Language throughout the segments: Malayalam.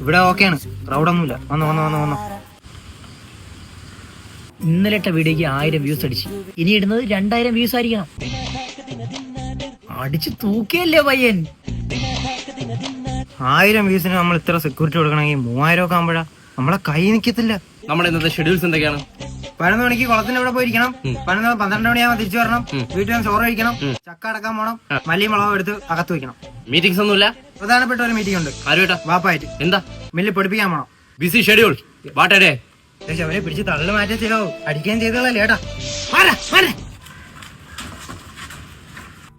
ഇവിടെ ഓക്കെയാണ്, ക്രൗഡൊന്നുമില്ല. വന്നോ. ഇന്നലെ ഇട്ട വീഡിയോക്ക് 1000 വ്യൂസ് അടിച്ച്, ഇനി ഇടുന്നത് 2000 വ്യൂസ് ആയിരിക്കണം. അടിച്ച് തൂക്കിയല്ലേ പയ്യൻ. 1000 വ്യൂസിന് നമ്മൾ ഇത്ര സെക്യൂരിറ്റി കൊടുക്കണമെങ്കിൽ 3000 ഒക്കെ ആകുമ്പോഴാ നമ്മളെ കൈ നിൽക്കത്തില്ല. നമ്മുടെ ഇന്നത്തെ ഷെഡ്യൂൾസ് എന്തൊക്കെയാണ്? 11 മണിക്ക് കുളത്തിന്റെ ഇവിടെ പോയിരിക്കണം, 12 മണിയാകുമ്പോൾ തിരിച്ചു വരണം, വീട്ടിൽ ചോറ് കഴിക്കണം, ചക്ക അടക്കാൻ പോണം, മല്ലിയും മുളകും എടുത്ത് അകത്ത് വെക്കണം. മീറ്റിംഗ്സ് ഒന്നുമില്ല? പ്രധാനപ്പെട്ട ഒരു മീറ്റിംഗ് ഉണ്ട്. ആരുമായിട്ടാ? വാപ്പായിട്ട്. എന്താ? മില്ല് പഠിപ്പിക്കാൻ പോണം. BC schedule. വാട്ടേ അവനെ പിടിച്ച് തള്ളു മാറ്റാ ചെയ്തോ, അടിക്കുകയും ചെയ്തോളല്ലേ ഏട്ടാ.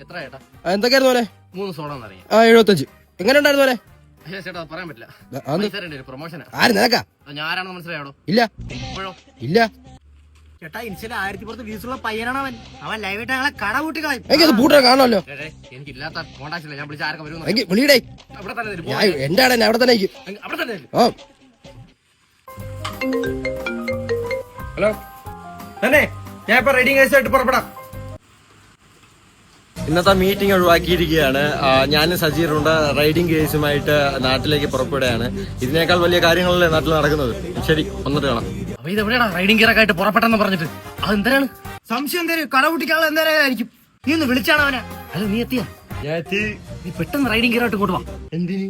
എത്ര ഏട്ടാ? എന്തൊക്കെയായിരുന്നു പോലെ? 3 സോഡ എന്നറിയാം. 75. എങ്ങനെ ഉണ്ടായിരുന്നു പോലെ? ചേട്ടാ പറയാൻ പറ്റില്ല. പ്രൊമോഷനാ. ആര് നിനക്കാ? ഞാൻ ആരാണെന്ന് മനസ്സിലായോ? ഇല്ല. ഇപ്പോഴോ? ഇല്ല. ചേട്ടാ ഇൻസ്റ്റയിൽ 1000 വ്യൂസുള്ള പയ്യനാണ് അവൻ ലൈവായിട്ട് ഞങ്ങളെ കട കൂട്ടിക്കളയും. എനിക്കത് പൂട്ട കാണുമല്ലോ. എനിക്ക് ഇല്ലാത്ത കോണ്ടാക്ട് ഇല്ല, ഞാൻ വിളിച്ച ആർക്കും വരും. എനിക്ക് വിളിയടേ. അവിടെ തന്നെ എന്റെ ആടെ അവിടെ തന്നെ അവിടെ തന്നെ. ഹലോ തന്നെ, ഞാൻ ഇപ്പൊ റൈഡിംഗ് കേസായിട്ട് പുറപ്പെടാം. ഇന്നത്തെ മീറ്റിംഗ് ഒഴിവാക്കിയിരിക്കുകയാണ്. ഞാനും സജീറുണ്ട് റൈഡിംഗ് കേസുമായിട്ട് നാട്ടിലേക്ക് പുറപ്പെടുകയാണ്. ഇതിനേക്കാൾ വലിയ കാര്യങ്ങളല്ലേ നാട്ടിൽ നടക്കുന്നത്. ശരി, വന്നിട്ട് കാണാം. അപ്പൊ ഇതെവിടെയാണ് റൈഡിംഗ് ഗിയർ ആയിട്ട് പുറപ്പെട്ടെന്ന് പറഞ്ഞിട്ട്? അതെന്തിനാണ്? സംശയം എന്തേലും കട കൂട്ടിക്കാളെ എന്തായാലും നീ ഒന്ന് വിളിച്ചാണ് അവനെ. അല്ല നീ എത്തിയാ? നീ പെട്ടെന്ന് റൈഡിംഗ് ഗിയർ ആയിട്ട് ഇങ്ങോട്ട് വാ. എന്തിന്?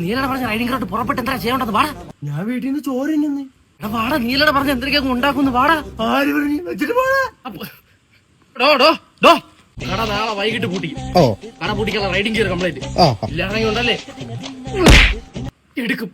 നീലട പറഞ്ഞ റൈഡിംഗ് ഗിയർ ആയിട്ട് പുറപ്പെട്ട് എന്താ ചെയ്യേണ്ടത്? വാടാ. ഞാൻ വീട്ടിൽ നിന്ന് ചോറ് തിന്നുന്നു. എടാ വാടാ, നീലട പറഞ്ഞ എന്തൊക്കെയാ ഉണ്ടാക്കുന്നു. വാടാ. ആര് പറഞ്ഞു? വെച്ചിട്ട് പോടാ. കട നാളെ വൈകിട്ട് പൂട്ടി. കട പൂട്ടിക്കുള്ള റൈഡിംഗ് ഗിയർ കംപ്ലൈന്റ് ഇല്ലാണെങ്കിൽ ഉണ്ടല്ലേ എടുക്കും.